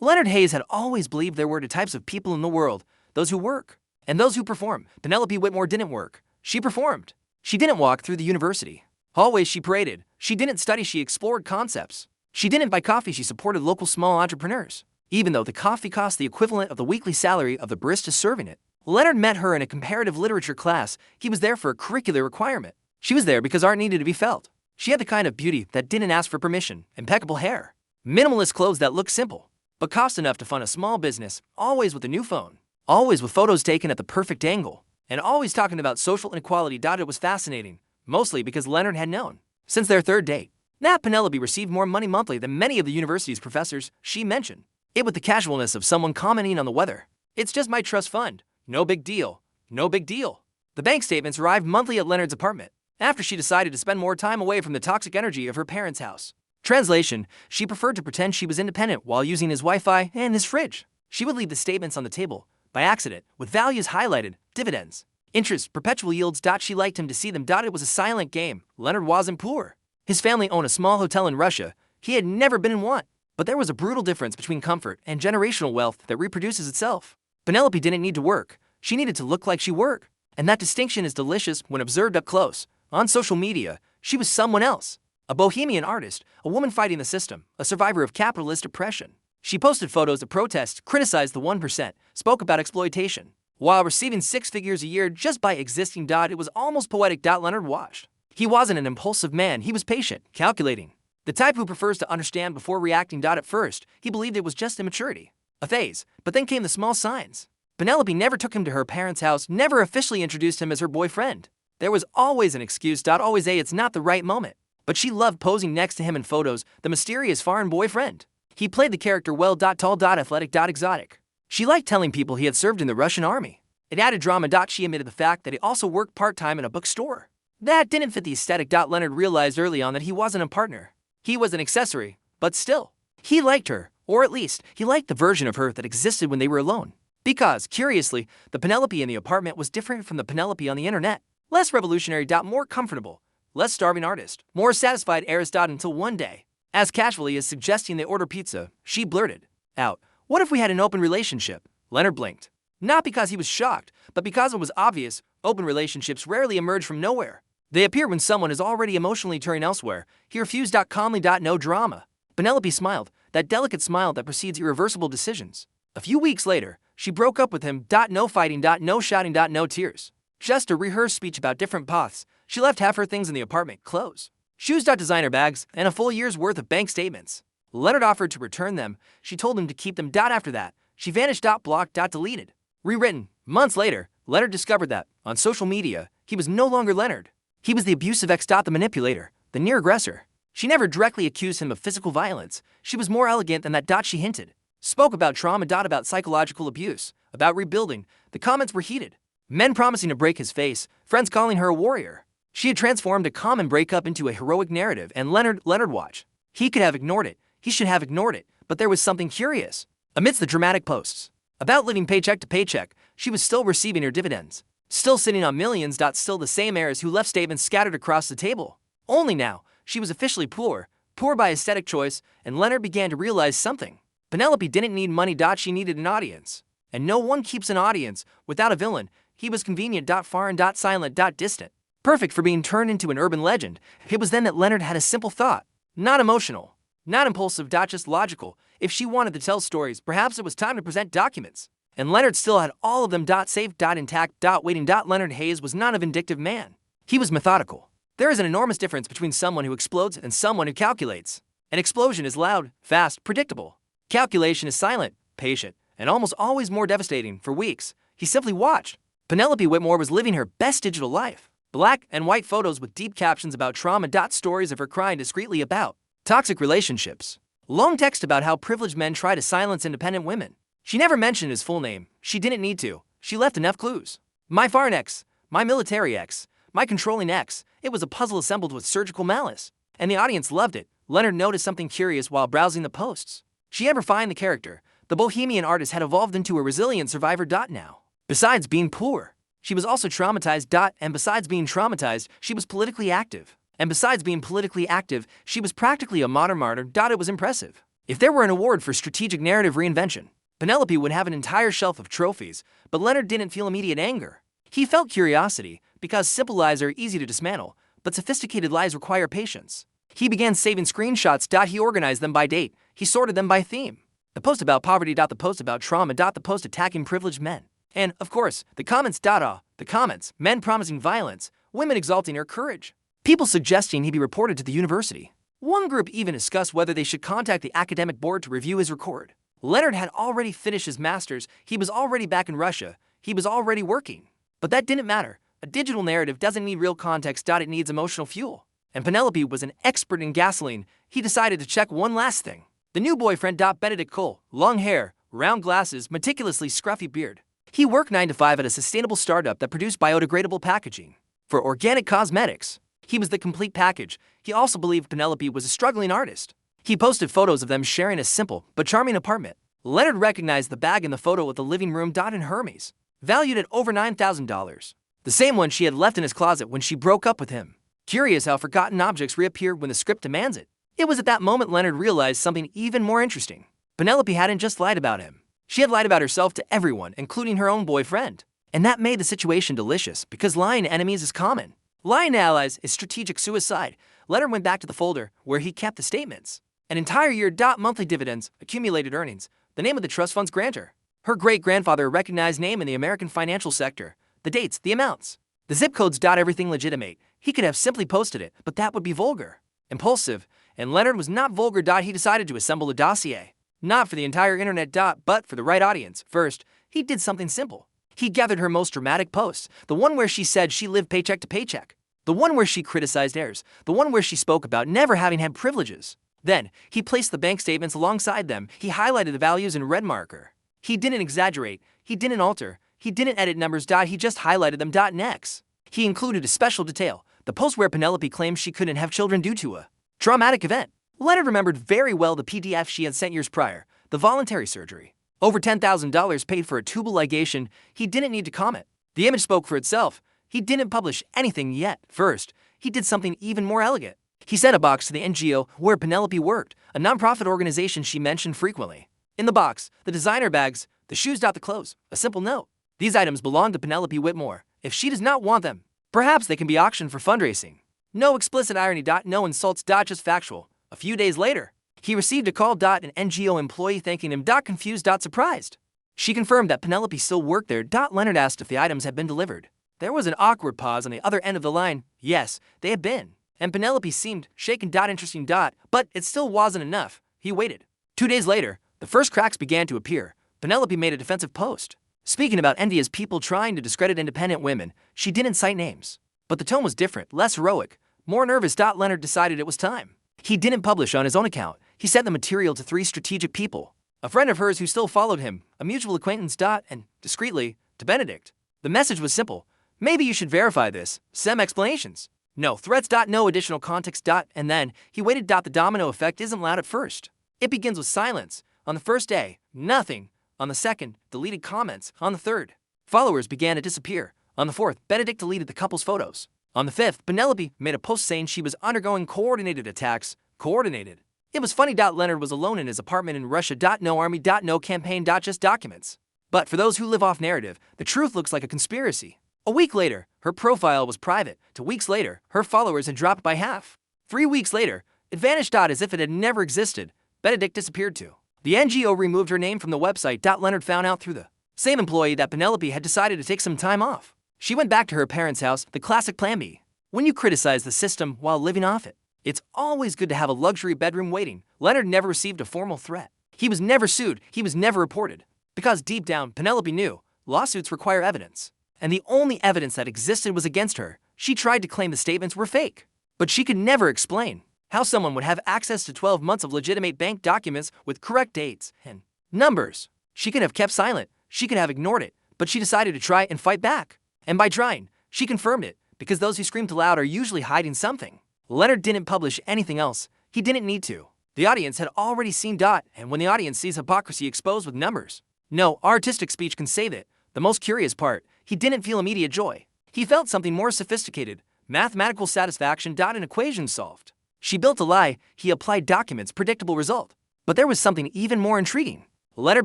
Leonard Hayes had always believed there were two types of people in the world, those who work and those who perform. Penelope Whitmore didn't work. She performed. She didn't walk through the university hallways, she paraded. She didn't study, she explored concepts. She didn't buy coffee, she supported local small entrepreneurs. Even though the coffee cost the equivalent of the weekly salary of the barista serving it. Leonard met her in a comparative literature class. He was there for a curricular requirement. She was there because art needed to be felt. She had the kind of beauty that didn't ask for permission, impeccable hair, minimalist clothes that looked simple, but cost enough to fund a small business, always with a new phone, always with photos taken at the perfect angle, and always talking about social inequality. It was fascinating, mostly because Leonard had known, since their third date, that Penelope received more money monthly than many of the university's professors. She mentioned it with the casualness of someone commenting on the weather. It's just my trust fund. No big deal. No big deal. The bank statements arrived monthly at Leonard's apartment, after she decided to spend more time away from the toxic energy of her parents' house. Translation, she preferred to pretend she was independent while using his Wi-Fi and his fridge. She would leave the statements on the table, by accident, with values highlighted, dividends, interest, perpetual yields. She liked him to see them. It was a silent game. Leonard wasn't poor. His family owned a small hotel in Russia. He had never been in one. But there was a brutal difference between comfort and generational wealth that reproduces itself. Penelope didn't need to work. She needed to look like she worked. And that distinction is delicious when observed up close. On social media, she was someone else. A bohemian artist, a woman fighting the system, a survivor of capitalist oppression. She posted photos of protests, criticized the 1%, spoke about exploitation, while receiving 6 figures a year just by existing. It was almost poetic. Leonard watched. He wasn't an impulsive man, he was patient, calculating. The type who prefers to understand before reacting. At first, he believed it was just immaturity, a phase, but then came the small signs. Penelope never took him to her parents' house, never officially introduced him as her boyfriend. There was always an excuse. Always it's not the right moment. But she loved posing next to him in photos, the mysterious foreign boyfriend. He played the character well. Tall, athletic, exotic. She liked telling people he had served in the Russian army. It added drama. She admitted the fact that he also worked part-time in a bookstore. That didn't fit the aesthetic. Leonard realized early on that he wasn't a partner. He was an accessory, but still. He liked her, or at least, he liked the version of her that existed when they were alone. Because, curiously, the Penelope in the apartment was different from the Penelope on the internet. Less revolutionary. More comfortable. Less starving artist. More satisfied heiress. Until one day, as casually as suggesting they order pizza, she blurted out, "What if we had an open relationship?" Leonard blinked. Not because he was shocked, but because it was obvious. Open relationships rarely emerge from nowhere. They appear when someone is already emotionally turning elsewhere. He refused. Calmly. No drama. Penelope smiled, that delicate smile that precedes irreversible decisions. A few weeks later, she broke up with him. No fighting. No shouting. No tears. Just a rehearsed speech about different paths. She left half her things in the apartment, clothes, shoes, designer bags, and a full year's worth of bank statements. Leonard offered to return them. She told him to keep them. After that, she vanished. Blocked. Deleted. Rewritten. Months later, Leonard discovered that, on social media, he was no longer Leonard. He was the abusive ex. The manipulator, the near aggressor. She never directly accused him of physical violence. She was more elegant than that. She hinted. Spoke about trauma. About psychological abuse. About rebuilding. The comments were heated. Men promising to break his face. Friends calling her a warrior. She had transformed a common breakup into a heroic narrative, and Leonard watched. He could have ignored it. He should have ignored it. But there was something curious. Amidst the dramatic posts about living paycheck to paycheck, she was still receiving her dividends. Still sitting on millions. Still the same heiress who left statements scattered across the table. Only now, she was officially poor by aesthetic choice, and Leonard began to realize something. Penelope didn't need money. She needed an audience. And no one keeps an audience without a villain. He was convenient. Foreign. Silent. Distant. Perfect for being turned into an urban legend. It was then that Leonard had a simple thought. Not emotional. Not impulsive. Just logical. If she wanted to tell stories, perhaps it was time to present documents. And Leonard still had all of them. Safe. Intact. Waiting. Leonard Hayes was not a vindictive man. He was methodical. There is an enormous difference between someone who explodes and someone who calculates. An explosion is loud, fast, predictable. Calculation is silent, patient, and almost always more devastating. For weeks, he simply watched. Penelope Whitmore was living her best digital life. Black and white photos with deep captions about trauma. Stories of her crying discreetly about toxic relationships. Long text about how privileged men try to silence independent women. She never mentioned his full name. She didn't need to. She left enough clues. My foreign ex, my military ex, my controlling ex. It was a puzzle assembled with surgical malice. And the audience loved it. Leonard noticed something curious while browsing the posts. She had refined the character. The bohemian artist had evolved into a resilient survivor. Now, besides being poor, she was also traumatized. And besides being traumatized, she was politically active. And besides being politically active, she was practically a modern martyr. It was impressive. If there were an award for strategic narrative reinvention, Penelope would have an entire shelf of trophies, but Leonard didn't feel immediate anger. He felt curiosity, because simple lies are easy to dismantle, but sophisticated lies require patience. He began saving screenshots. He organized them by date. He sorted them by theme. The post about poverty. The post about trauma. The post attacking privileged men. And, of course, the comments. The comments. Men promising violence. Women exalting her courage. People suggesting he be reported to the university. One group even discussed whether they should contact the academic board to review his record. Leonard had already finished his master's. He was already back in Russia. He was already working. But that didn't matter. A digital narrative doesn't need real context. It needs emotional fuel. And Penelope was an expert in gasoline. He decided to check one last thing. The new boyfriend. Benedict Cole. Long hair, round glasses, meticulously scruffy beard. He worked 9 to 5 at a sustainable startup that produced biodegradable packaging for organic cosmetics. He was the complete package. He also believed Penelope was a struggling artist. He posted photos of them sharing a simple but charming apartment. Leonard recognized the bag in the photo with the living room. In Hermes, valued at over $9,000. The same one she had left in his closet when she broke up with him. Curious how forgotten objects reappear when the script demands it. It was at that moment Leonard realized something even more interesting. Penelope hadn't just lied about him. She had lied about herself to everyone, including her own boyfriend. And that made the situation delicious, because lying to enemies is common. Lying to allies is strategic suicide. Leonard went back to the folder where he kept the statements. An entire year. Monthly dividends, accumulated earnings, the name of the trust fund's grantor, her great-grandfather, a recognized name in the American financial sector, the dates, the amounts, the zip codes. Everything legitimate. He could have simply posted it, but that would be vulgar, impulsive, and Leonard was not vulgar. He decided to assemble a dossier, not for the entire internet. But for the right audience. First, he did something simple. He gathered her most dramatic posts, the one where she said she lived paycheck to paycheck, the one where she criticized heirs, the one where she spoke about never having had privileges. Then, he placed the bank statements alongside them. He highlighted the values in red marker. He didn't exaggerate, he didn't alter, he didn't edit numbers. He just highlighted them. Next, he included a special detail, the post where Penelope claimed she couldn't have children due to a traumatic event. Leonard remembered very well the PDF she had sent years prior, the voluntary surgery. Over $10,000 paid for a tubal ligation. He didn't need to comment. The image spoke for itself. He didn't publish anything yet. First, he did something even more elegant. He sent a box to the NGO where Penelope worked, a nonprofit organization she mentioned frequently. In the box, the designer bags, the shoes. The clothes, a simple note. These items belong to Penelope Whitmore. If she does not want them, perhaps they can be auctioned for fundraising. No explicit irony. No insults. Just factual. A few days later, he received a call. An NGO employee thanking him. Confused. Surprised. She confirmed that Penelope still worked there. Leonard asked if the items had been delivered. There was an awkward pause on the other end of the line. Yes, they had been. And Penelope seemed shaken. Interesting. But it still wasn't enough. He waited. 2 days later, the first cracks began to appear. Penelope made a defensive post. Speaking about envy as people trying to discredit independent women, she didn't cite names. But the tone was different, less heroic, more nervous. Leonard decided it was time. He didn't publish on his own account. He sent the material to 3 strategic people. A friend of hers who still followed him, a mutual acquaintance. And, discreetly, to Benedict. The message was simple. Maybe you should verify this. Some explanations. No threats. No additional context. And then, he waited. The domino effect isn't loud at first. It begins with silence. On the first day, nothing. On the second, deleted comments. On the third, followers began to disappear. On the fourth, Benedict deleted the couple's photos. On the fifth, Penelope made a post saying she was undergoing coordinated attacks. Coordinated. It was funny. Leonard was alone in his apartment in Russia. No army. No campaign. Just documents. But for those who live off narrative, the truth looks like a conspiracy. A week later, her profile was private. 2 weeks later, her followers had dropped by half. 3 weeks later, it vanished. As if it had never existed. Benedict disappeared too. The NGO removed her name from the website. Leonard found out through the same employee that Penelope had decided to take some time off. She went back to her parents' house, the classic plan B. When you criticize the system while living off it, it's always good to have a luxury bedroom waiting. Leonard never received a formal threat. He was never sued. He was never reported. Because deep down, Penelope knew lawsuits require evidence. And the only evidence that existed was against her. She tried to claim the statements were fake. But she could never explain how someone would have access to 12 months of legitimate bank documents with correct dates and numbers. She could have kept silent, she could have ignored it, but she decided to try and fight back. And by trying, she confirmed it, because those who scream too loud are usually hiding something. Leonard didn't publish anything else. He didn't need to. The audience had already seen . And when the audience sees hypocrisy exposed with numbers, no artistic speech can save it. The most curious part, he didn't feel immediate joy. He felt something more sophisticated, mathematical satisfaction. An equation solved. She built a lie, he applied documents, predictable result. But there was something even more intriguing. Leonard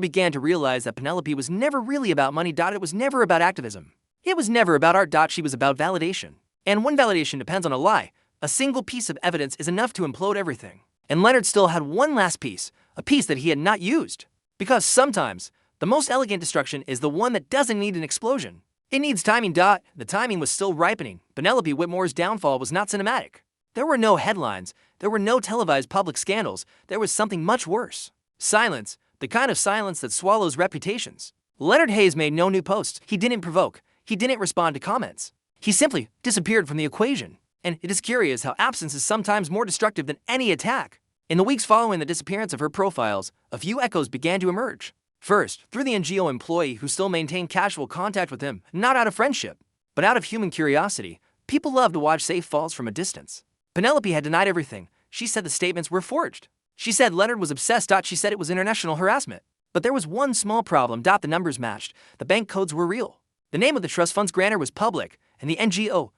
began to realize that Penelope was never really about money. It was never about activism. It was never about art. She was about validation. And when validation depends on a lie, a single piece of evidence is enough to implode everything. And Leonard still had one last piece, a piece that he had not used. Because sometimes, the most elegant destruction is the one that doesn't need an explosion. It needs timing. The timing was still ripening. Penelope Whitmore's downfall was not cinematic. There were no headlines. There were no televised public scandals. There was something much worse. Silence, the kind of silence that swallows reputations. Leonard Hayes made no new posts. He didn't provoke. He didn't respond to comments. He simply disappeared from the equation. And it is curious how absence is sometimes more destructive than any attack. In the weeks following the disappearance of her profiles, a few echoes began to emerge. First, through the NGO employee who still maintained casual contact with him, not out of friendship, but out of human curiosity. People love to watch safe falls from a distance. Penelope had denied everything. She said the statements were forged. She said Leonard was obsessed. She said it was international harassment. But there was one small problem. The numbers matched. The bank codes were real. The name of the trust fund's grantor was public, and the NGO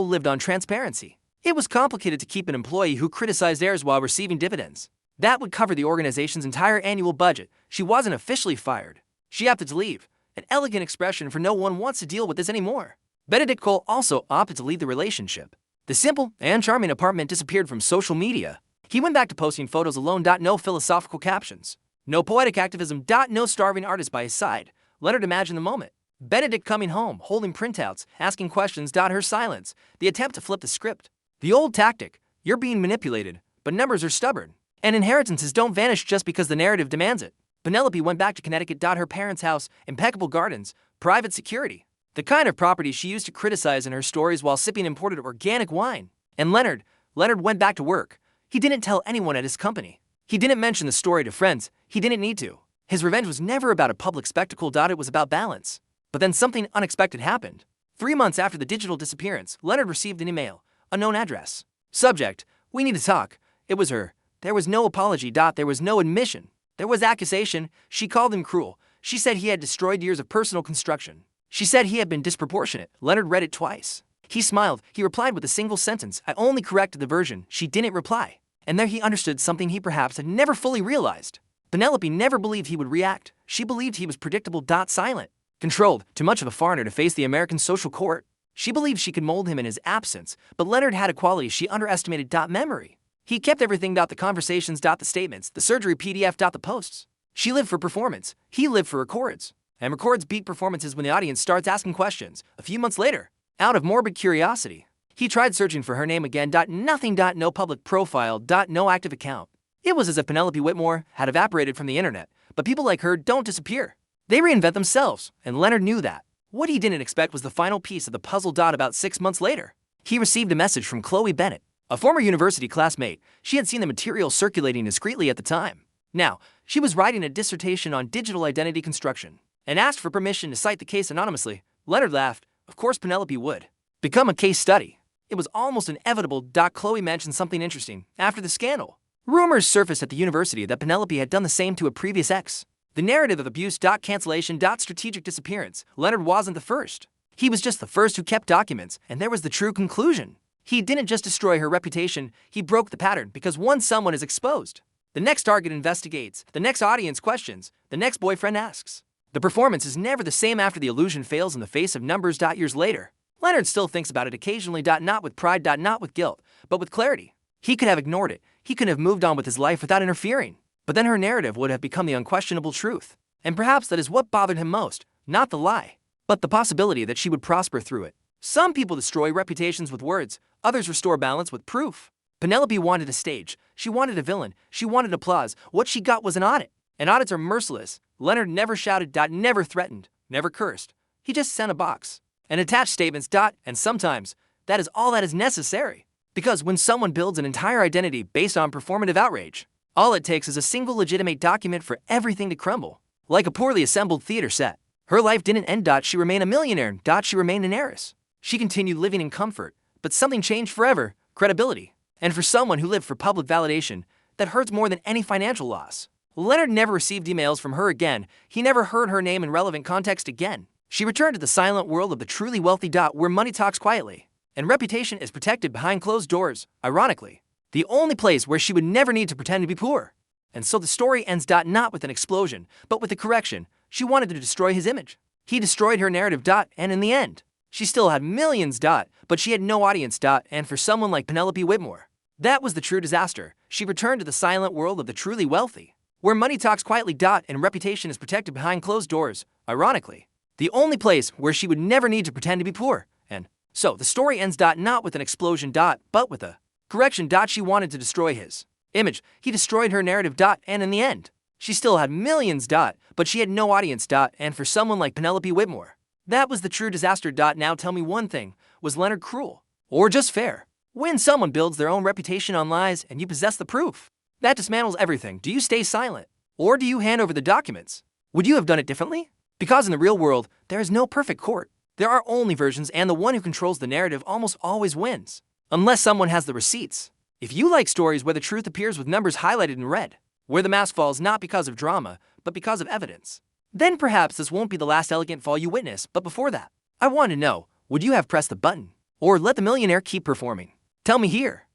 lived on transparency. It was complicated to keep an employee who criticized heirs while receiving dividends. That would cover the organization's entire annual budget. She wasn't officially fired. She opted to leave. An elegant expression for no one wants to deal with this anymore. Benedict Cole also opted to leave the relationship. The simple and charming apartment disappeared from social media. He went back to posting photos alone. No philosophical captions. No poetic activism. No starving artist by his side. Leonard imagined the moment. Benedict coming home, holding printouts, asking questions. Her silence. The attempt to flip the script. The old tactic. You're being manipulated, but numbers are stubborn. And inheritances don't vanish just because the narrative demands it. Penelope went back to Connecticut. Her parents' house, impeccable gardens, private security. The kind of property she used to criticize in her stories while sipping imported organic wine. And Leonard went back to work. He didn't tell anyone at his company. He didn't mention the story to friends. He didn't need to. His revenge was never about a public spectacle. It was about balance. But then something unexpected happened. 3 months after the digital disappearance, Leonard received an email, unknown address. Subject, we need to talk. It was her. There was no apology. There was no admission. There was accusation. She called him cruel. She said he had destroyed years of personal construction. She said he had been disproportionate. Leonard read it twice. He smiled. He replied with a single sentence. I only corrected the version. She didn't reply. And there he understood something he perhaps had never fully realized. Penelope never believed he would react. She believed he was predictable. Silent. Controlled. Too much of a foreigner to face the American social court. She believed she could mold him in his absence. But Leonard had a quality she underestimated. Memory. He kept everything. The conversations. The statements. The surgery PDF. The posts. She lived for performance. He lived for records. And records beat performances when the audience starts asking questions. A few months later, out of morbid curiosity, he tried searching for her name again. Nothing. No public profile. No active account. It was as if Penelope Whitmore had evaporated from the internet. But people like her don't disappear. They reinvent themselves, and Leonard knew that. What he didn't expect was the final piece of the puzzle. About 6 months later, he received a message from Chloe Bennett, a former university classmate. She had seen the material circulating discreetly at the time. Now, she was writing a dissertation on digital identity construction and asked for permission to cite the case anonymously. Leonard laughed. Of course Penelope would. Become a case study. It was almost inevitable. Chloe mentioned something interesting. After the scandal, rumors surfaced at the university that Penelope had done the same to a previous ex. The narrative of abuse. Cancellation. Strategic disappearance. Leonard wasn't the first. He was just the first who kept documents, and there was the true conclusion. He didn't just destroy her reputation, he broke the pattern, because once someone is exposed, the next target investigates, the next audience questions, the next boyfriend asks. The performance is never the same after the illusion fails in the face of numbers. Years later, Leonard still thinks about it occasionally. Not with pride. Not with guilt, but with clarity. He could have ignored it. He could have moved on with his life without interfering. But then her narrative would have become the unquestionable truth. And perhaps that is what bothered him most, not the lie, but the possibility that she would prosper through it. Some people destroy reputations with words, others restore balance with proof. Penelope wanted a stage. She wanted a villain. She wanted applause. What she got was an audit. And audits are merciless. Leonard never shouted. Never threatened. Never cursed. He just sent a box and attached statements. And sometimes, that is all that is necessary. Because when someone builds an entire identity based on performative outrage, all it takes is a single legitimate document for everything to crumble. Like a poorly assembled theater set. Her life didn't end. She remained a millionaire. She remained an heiress. She continued living in comfort. But something changed forever. Credibility. And for someone who lived for public validation, that hurts more than any financial loss. Leonard never received emails from her again. He never heard her name in relevant context again. She returned to the silent world of the truly wealthy. Where money talks quietly. And reputation is protected behind closed doors. Ironically, the only place where she would never need to pretend to be poor. And so the story ends. Not with an explosion, but with a correction. She wanted to destroy his image. He destroyed her narrative. And in the end, she still had millions. But she had no audience. And for someone like Penelope Whitmore, that was the true disaster. She returned to the silent world of the truly wealthy, where money talks quietly. And reputation is protected behind closed doors. Ironically, the only place where she would never need to pretend to be poor. And so the story ends. Not with an explosion. But with a correction. She wanted to destroy his image. He destroyed her narrative. And in the end, she still had millions. But she had no audience. And for someone like Penelope Whitmore, that was the true disaster. Now tell me one thing, was Leonard cruel? Or just fair? When someone builds their own reputation on lies and you possess the proof, that dismantles everything. Do you stay silent? Or do you hand over the documents? Would you have done it differently? Because in the real world, there is no perfect court. There are only versions, and the one who controls the narrative almost always wins, unless someone has the receipts. If you like stories where the truth appears with numbers highlighted in red, where the mask falls not because of drama, but because of evidence, then perhaps this won't be the last elegant fall you witness. But before that, I want to know, would you have pressed the button, or let the millionaire keep performing? Tell me here.